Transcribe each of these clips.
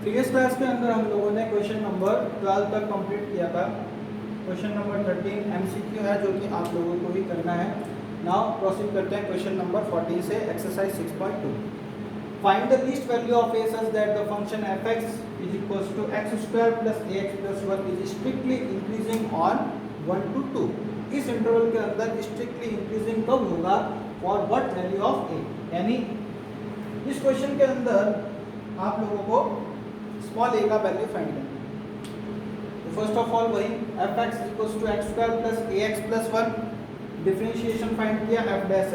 Previous class के अंदर हम लोगों ने क्वेश्चन नंबर 12 तक कंप्लीट किया था। क्वेश्चन नंबर 13 एमसीक्यू है जो कि आप लोगों को ही करना है। नाउ प्रोसीड करते हैं क्वेश्चन नंबर 14 से exercise 6.2। Find the least value of a such that the function f(x) is equals to x square plus ax plus 1 is strictly increasing on 1 to 2। इस इंटरवल के अंदर स्ट्रिक्टली इंक्रीजिंग कब होगा, for what value of a। यानी इस question के अंदर आप लोगों को स्मॉल a का वैल्यू फाइंड करना। तो फर्स्ट ऑफ ऑल वही f(x) equals to x square plus ax plus 1, differentiation find किया f dash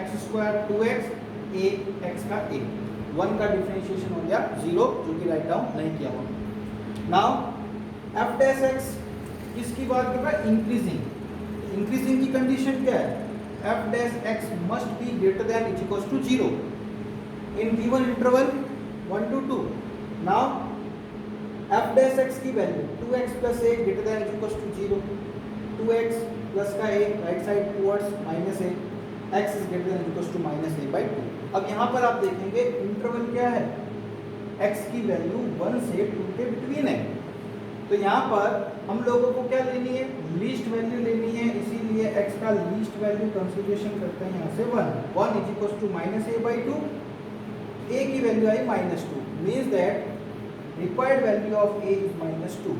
x square 2x a x का a, 1 का डिफरेंशिएशन हो गया 0 जो कि राइट डाउन नहीं किया हुआ। नाउ f डैश x किसकी बात कर रहा है, इंक्रीजिंग। इंक्रीजिंग की कंडीशन क्या है, f dash x must be greater than is equals to 0 in given interval 1 to 2। Now f dash x की value 2x plus a greater than is equals to 0, 2x plus का a right side towards minus a, x is greater than equals to minus a by 2। अब यहाँ पर आप देखेंगे interval क्या है, x की वैल्यू 1 से 2 के बिटवीन है। तो यहाँ पर हम लोगों को क्या लेनी है, लीस्ट वैल्यू लेनी है, इसीलिए x का लीस्ट वैल्यू कंसीडरेशन करते हैं यहाँ से 1 is equals to minus a by 2। a की वैल्यू आई -2, means that required value of a is -2।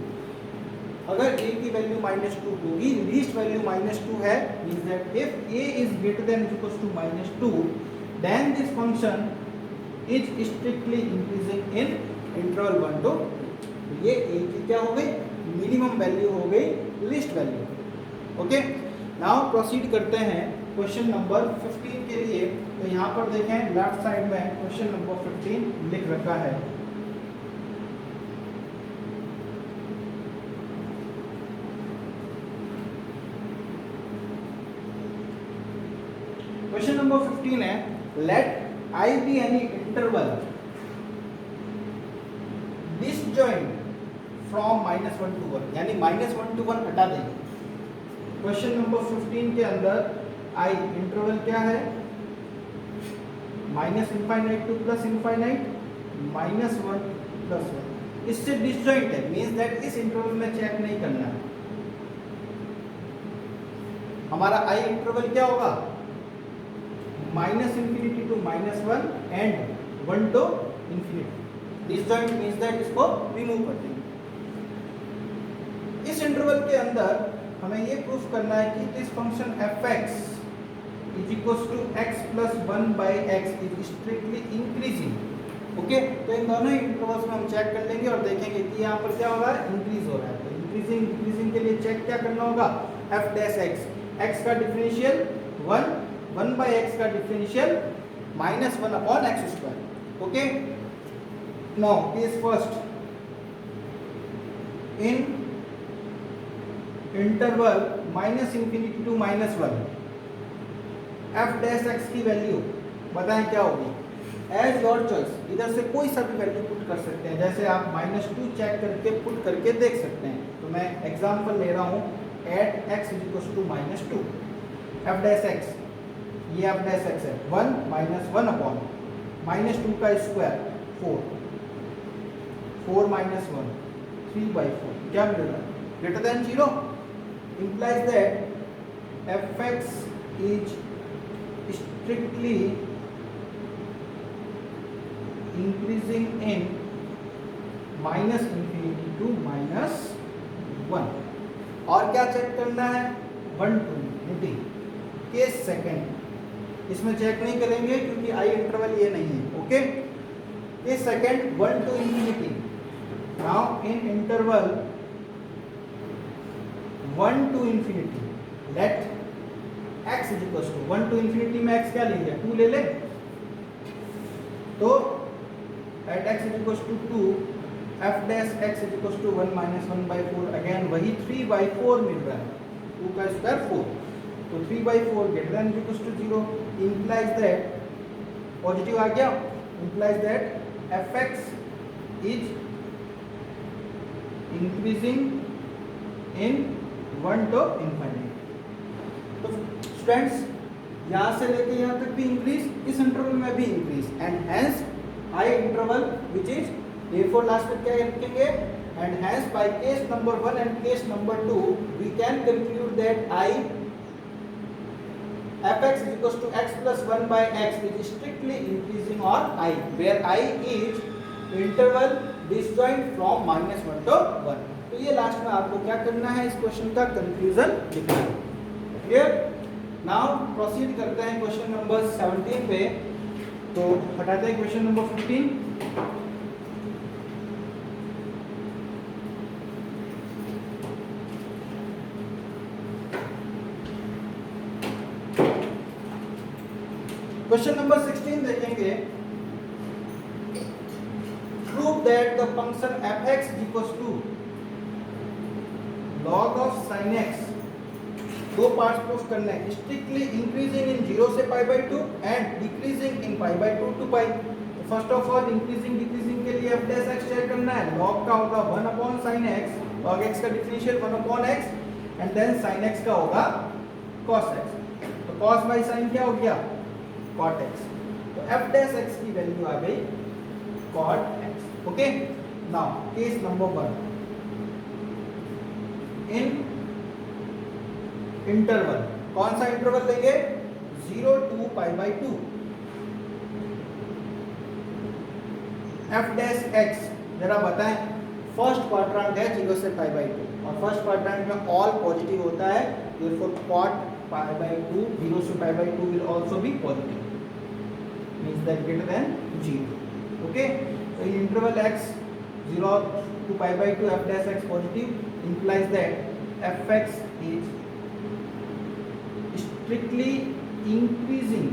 अगर a की वैल्यू -2 होगी, लीस्ट वैल्यू -2 है, means that if a is greater than equals to -2 then this function is strictly increasing in interval 1 to 2। ये a की क्या हो गई, मिनिमम वैल्यू हो गई, least value. Okay, now proceed करते हैं क्वेश्चन नंबर 15 के लिए। तो यहाँ पर देखें लेफ्ट साइड में क्वेश्चन नंबर 15 लिख रखा है। क्वेश्चन नंबर 15 है, late I be any interval disjoint from -1 to 1, यानी -1 to 1 हटा देंगे। क्वेश्चन नंबर 15 के अंदर I इंटरवल क्या है, -∞ to +∞, -1 + 1। इससे डिसजॉइंट है, मींस दैट इस इंटरवल में चेक नहीं करना है। हमारा I इंटरवल क्या होगा, -∞ to -1 and 1 to ∞। Disjoint means that इसको रिमूव कर देंगे। इस इंटरवल के अंदर हमें ये प्रूफ करना है कि this function f(x) is equals to x plus 1 by x is strictly increasing. Okay, तो इन दोनों इंटरवल्स में हम चेक कर लेंगे और देखेंगे कि यहाँ पर क्या हो रहा है, इंक्रीज हो रहा है। तो इंक्रीजिंग के लिए चेक क्या करना होगा, f डैश x का डिफरेंशियल 1 बाई x का differential -1 upon x square. Okay, now case first, in interval -∞ to -1 f dash x की वैल्यू बताएं क्या होगी, एज योर चॉइस, इधर से कोई सा भी वैल्यू पुट कर सकते हैं। जैसे आप -2 चेक करके पुट करके देख सकते हैं। तो मैं एग्जांपल ले रहा हूँ, at x is equal to -2, f dash x, ये f डैश x है 1 - 1 अपॉन -2 का स्क्वायर 4 -1 3/4, क्या मिलेगा, greater than 0, implies that f(x) is strictly increasing in -∞ to -1। और क्या चेक करना है, 1 to ∞। केस सेकंड, इसमें चेक नहीं करेंगे क्योंकि आई इंटरवल ये नहीं है। Okay, case second 1 to ∞। Now in interval 1 to ∞, let x is equal to 1 to ∞ में x क्या ले लिया, 2 ले ले। तो at x is equal to 2, f dash x is equal to 1 - 1/4, again वही 3/4 मिल रहा है, 2 का स्क्वायर 4। तो 3/4 greater than equal to 0, implies that, positive आ गया, implies that f(x) is increasing in 1 to ∞। तो स्टूडेंट्स यहाँ से लेके यहाँ तक भी इंक्रीज, इस इंटरवल में भी increase, and hence I interval which is therefore last में क्या लिखेंगे, and hence by case number 1 and case number 2 we can conclude that I fx is equals to x plus 1 by x is strictly increasing on I, where I is interval disjoint from -1 to 1. तो ये last में आपको क्या करना है, इस question का conclusion लिखना है। क्लियर? नाउ प्रोसीड करते हैं क्वेश्चन नंबर 17 पे। तो हटाते हैं क्वेश्चन नंबर 15। क्वेश्चन नंबर 16 देखेंगे। Prove that the function fx is equals to log of sin x, दो पार्ट्स प्रूफ करने हैं, स्ट्रिक्टली इंक्रीजिंग इन 0 से pi by 2 and decreasing in pi by 2 to pi. तो first of all increasing decreasing के लिए f dash x check करना है। log का होगा 1 upon sin x, log x का differential 1 upon x and then sin x का होगा cos x। तो cos बाई sin क्या हो गया, cot x। तो f डैश x की वैल्यू आ गई cot x। Okay, now case number 1 in interval, कौन सा इंटरवल लेंगे, 0 to pi by 2। f dash x जरा बताएं, फर्स्ट क्वाड्रेंट है 0 से पाई बाई 2 और फर्स्ट क्वाड्रेंट में ऑल पॉजिटिव होता है, therefore cot पाई बाई 2 0 से pi by 2 will also be positive, means that greater than 0। okay, so in interval x 0 to pi by 2 f dash x positive implies that fx is strictly increasing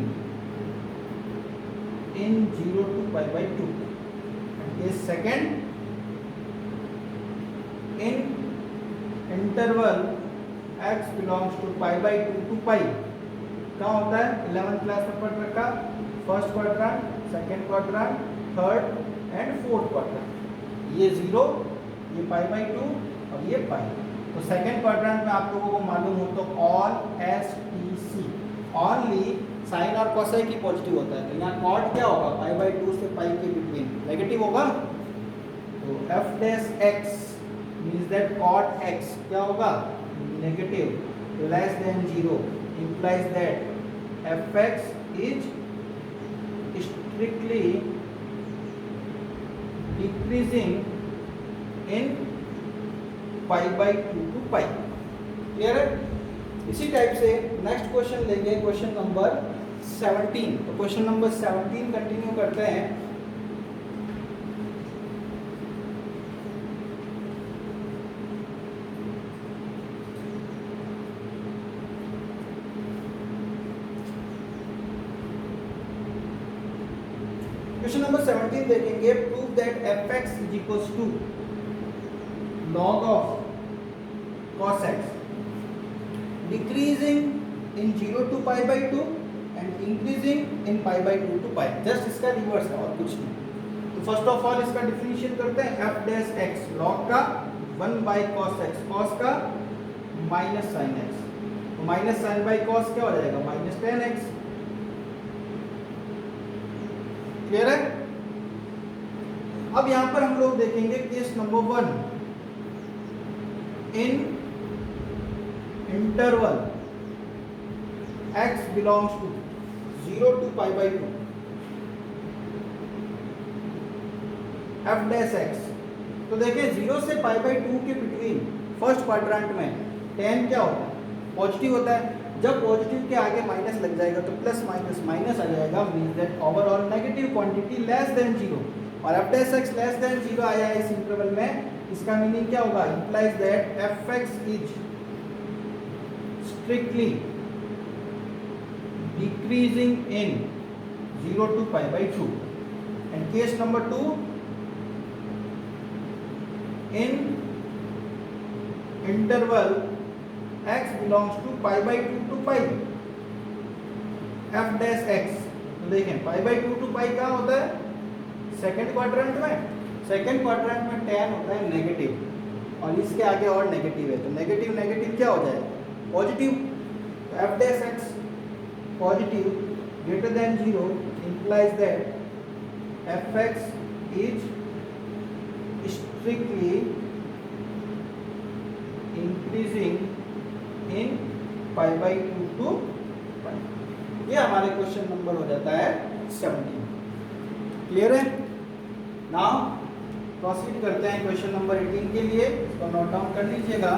in 0 to pi by 2 and case second in interval x belongs to pi by 2 to pi। कहाँ होता है, 11th class में पढ़ रखा, first quadrant, second quadrant, third and fourth quadrant. ये 0, ये पाई by 2 और ये पाई। तो सेकंड क्वाड्रेंट में आप लोगों को मालूम हो तो all S T C only sine और कोसाइन की पॉजिटिव होता है। तो यहाँ कॉट क्या होगा, पाई बाई 2 से पाई के बिटवीन नेगेटिव होगा। तो F dash x means that cot x क्या होगा, negative less than 0 implies that fx is strictly decreasing in pi by 2 to pi। Clear है? इसी टाइप से नेक्स्ट क्वेश्चन लेंगे, क्वेश्चन नंबर 17। तो क्वेश्चन नंबर 17 कंटिन्यू करते हैं। क्वेश्चन नंबर 17 देखेंगे। Prove that fx is equals to log of cos x decreasing in 0 to pi by 2 and increasing in pi by 2 to pi। Just इसका reverse है और कुछ नहीं। तो फर्स्ट ऑफ ऑल इसका डिफरेंशिएट करते हैं, f डैश x log का 1 by cos x, cos का माइनस sin x, तो माइनस sin by cos क्या हो जाएगा, माइनस tan x। क्लियर है? अब यहां पर हम लोग देखेंगे case number 1 in interval x belongs to 0 to pi by 2 f dash x। तो देखिए 0 से pi by 2 के बिटवीन फर्स्ट क्वाड्रेंट में tan क्या होता है, पॉजिटिव होता है। जब पॉजिटिव के आगे माइनस लग जाएगा तो प्लस माइनस माइनस आ जाएगा, means that overall negative quantity less than 0। और f dash x less than 0 आया है इस इंटरवल में, इसका मीनिंग क्या होगा, implies that fx is strictly decreasing in 0 to pi by 2। And case number 2 in interval x belongs to pi by 2 to pi f dash x। तो देखें pi by 2 to pi क्या होता है, second quadrant में, second quadrant में tan होता है negative और इसके आगे और नेगेटिव है, तो नेगेटिव नेगेटिव क्या हो जाएगा, पॉजिटिव। तो f dash x positive greater than 0 implies that fx is strictly increasing in pi by 2 to pi. ये हमारे क्वेश्चन नंबर हो जाता है 17। क्लियर है? नाउ प्रोसीड करते हैं क्वेश्चन नंबर 18 के लिए। इसको नोट डाउन कर लीजिएगा।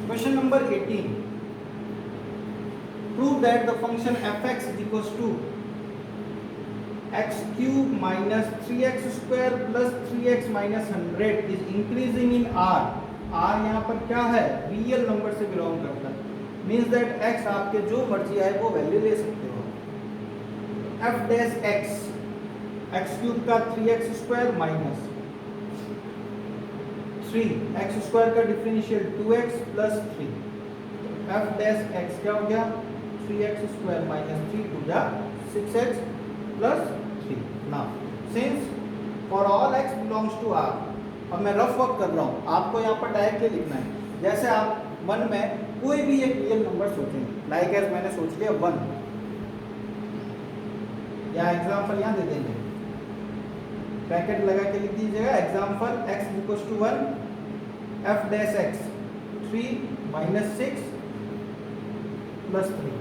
Question number 18. Prove that the function fx is equals to x cube minus 3x square plus 3x minus 100 is increasing in r. r यहाँ पर क्या है? रियल नंबर से बिलोंग करता है। मीन्स दैट x आपके जो मर्जी आए वो वैल्यू ले सकते हो। f डैश x क्यूब का 3x square minus 3x square का differential 2x plus 3। f dash x क्या हो गया? 3x स्क्वायर माइनस 3 टू जा 6x plus 3। Now since for all x belongs to r, अब मैं रफ वर्क कर रहा हूँ, आपको यहाँ पर डायरेक्टली लिखना है। जैसे आप मन में कोई भी एक रियल नंबर सोचेंगे, लाइक एज मैंने सोच लिया 1, या एग्जाम्पल यहाँ दे देंगे, ब्रैकेट लगा के लिख दीजिएगा example x equals to 1, f dash x 3 minus 6 plus 3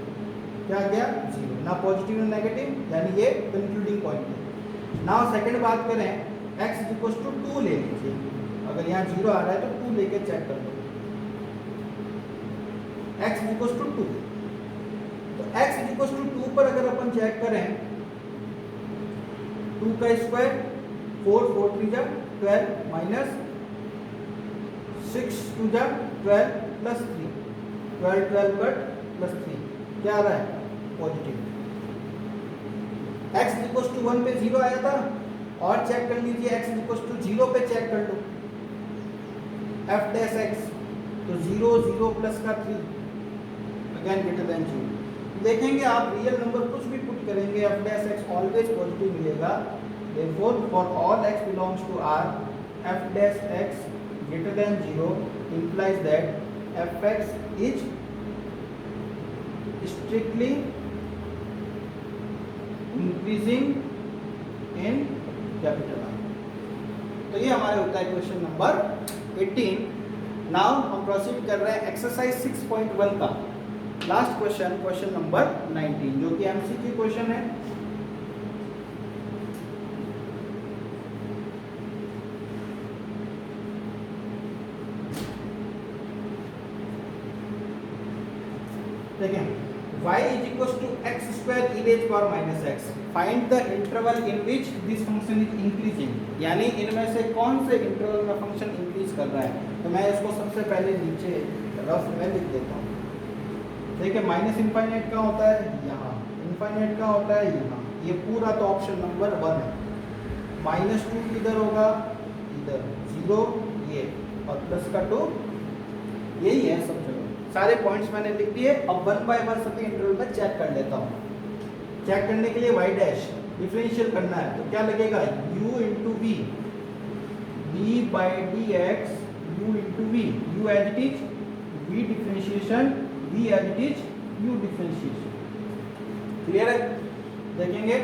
क्या गया? 0। ना पॉजिटिव ना नेगेटिव, यानी ये कंक्लूडिंग पॉइंट है। नाउ सेकंड बात करें, x इक्वल्स टू 2 ले लीजिए। अगर यहाँ 0 आ रहा है तो 2 लेके चेक कर लो। x इक्वल्स टू 2, तो x इक्वल्स टू 2 पर अगर अपन चेक करें, 2 का स्क्वायर 4 4 3 जा 12 माइनस 6 2 जा 12 प्लस 3, 12 12 कट प्लस 3 क्या आ रहा है? पॉजिटिव। x इक्वल्स टू 1 पे 0 आया था, और चेक कर लीजिए x इक्वल्स टू 0 पे चेक कर लो, f डैश x तो 0 0 प्लस का 3 अगेन ग्रेटर देन 0। देखेंगे आप रियल नंबर कुछ भी पुट करेंगे f dash x always positive मिलेगा। Therefore for all x belongs to r, f dash x greater than 0 implies that fx is strictly increasing in capital R। तो ये हमारे होता है क्वेश्चन नंबर 18। नाउ हम प्रोसीड कर रहे हैं एक्सरसाइज 6.1 का लास्ट क्वेश्चन, क्वेश्चन नंबर 19, जो कि एमसीक्यू क्वेश्चन है। देखें, y is equals to x square e raised power minus x, find the interval in which this function is increasing, यानी इनमें से कौन से इंटरवल में फंक्शन इंक्रीज कर रहा है। तो मैं इसको सबसे पहले नीचे रफ में लिख देता हूँ। देखिए माइनस इनफाइनाइट का होता है यहाँ, इनफाइनाइट का होता है यहाँ, ये पूरा तो ऑप्शन नंबर 1 है। माइनस 2 किधर होगा? इधर 0 ये, और प्लस का 2 यही है सब जगह। सारे पॉइंट्स मैंने लिख दिए। अब 1 बाय 1 सभी इंटरवल में चेक कर लेता हूँ। चेक करने के लिए y डैश डिफरेंशियल करना है, तो क्या लगेगा? u into v, d by d x u into v, u as it is v differentiation, v as it is u differentiation. Clear है? देखेंगे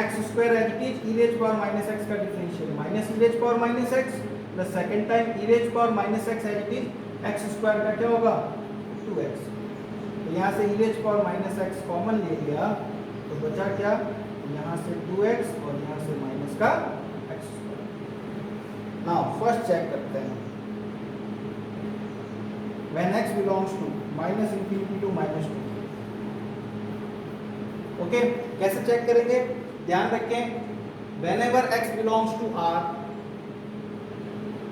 x square as it is e raise power minus x का differential minus e raise power minus x plus second time e raise power minus x as it is x square का क्या होगा? 2x। तो यहाँ से e raise power minus x common ले लिया, तो बचा क्या? यहाँ से 2x और यहाँ से माइनस का x square. Now first check करते हैं, when x belongs to minus infinity to minus 2। Okay, कैसे चेक करेंगे? ध्यान रखें, whenever x belongs to r,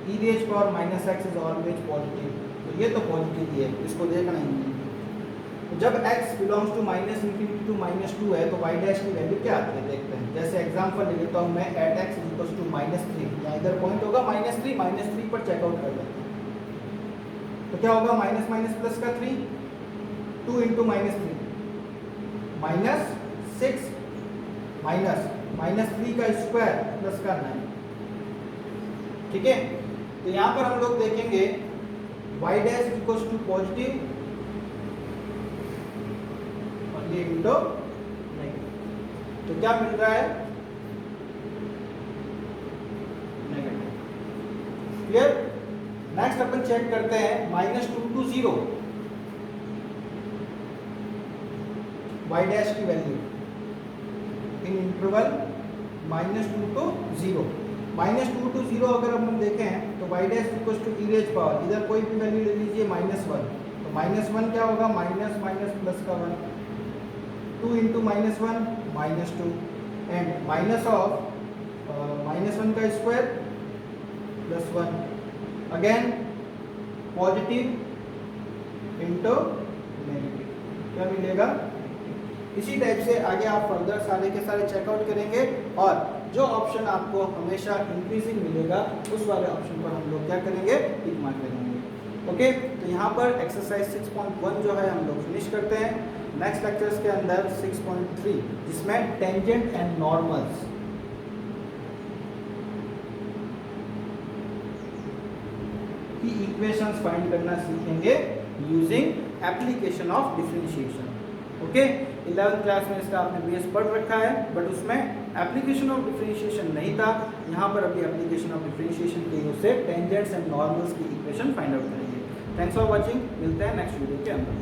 e raise power minus x is always positive. तो ये तो पॉजिटिव ही है, इसको देखना ही नहीं। तो जब x belongs to minus infinity to minus 2 है, तो y डैश की वैल्यू क्या आती है देखते हैं। जैसे एग्जांपल ले लेता हूँ मैं, एट x इक्वल्स टू -3, यहाँ इधर पॉइंट होगा -3 पर चेकआउट कर लेते हैं। तो क्या होगा? माइनस माइनस प्लस का 3, 2 इंटू -3 -6 माइनस -3 का स्क्वायर प्लस का 9। ठीक है, तो यहाँ पर हम लोग देखेंगे y dash equals to positive और ये इंटू नेगेटिव। तो क्या मिल रहा है? नेगेटिव। क्लियर? नेक्स्ट अपन चेक करते हैं -2 to 0 y डैश की value in interval -2 to 0। -2 to 0 अगर हम देखें तो y dash equals to e raise power, इधर कोई भी वैल्यू ले लीजिए -1, तो -1 क्या होगा? माइनस माइनस प्लस का 1, 2 इंटू -1 -2 एंड माइनस ऑफ -1 का square plus 1, again positive into negative, क्या मिलेगा? इसी टाइप से आगे आप फर्दर सारे के सारे चेकआउट करेंगे और जो ऑप्शन आपको हमेशा इंक्रीजिंग मिलेगा उस वाले ऑप्शन पर हम लोग क्या करेंगे? टिक मार्क करेंगे। ओके, तो यहाँ पर एक्सरसाइज 6.1 जो है हम लोग फिनिश करते हैं। नेक्स्ट लेक्चर्स के अंदर 6.3 जिसमें टेंजेंट एंड नॉर्मल्स की इक्वेशंस फाइंड करना सीखेंगे using application of differentiation. Okay, 11th class में इसका आपने बेस पढ़ रखा है, बट उसमें एप्लीकेशन ऑफ डिफरेंशिएशन नहीं था। यहाँ पर अभी एप्लीकेशन ऑफ डिफरेंशिएशन की यूज से टेंजेंट्स एंड नॉर्मल्स की इक्वेशन फाइंड आउट करेंगे। थैंक्स फॉर वाचिंग, मिलते हैं नेक्स्ट वीडियो के अंदर।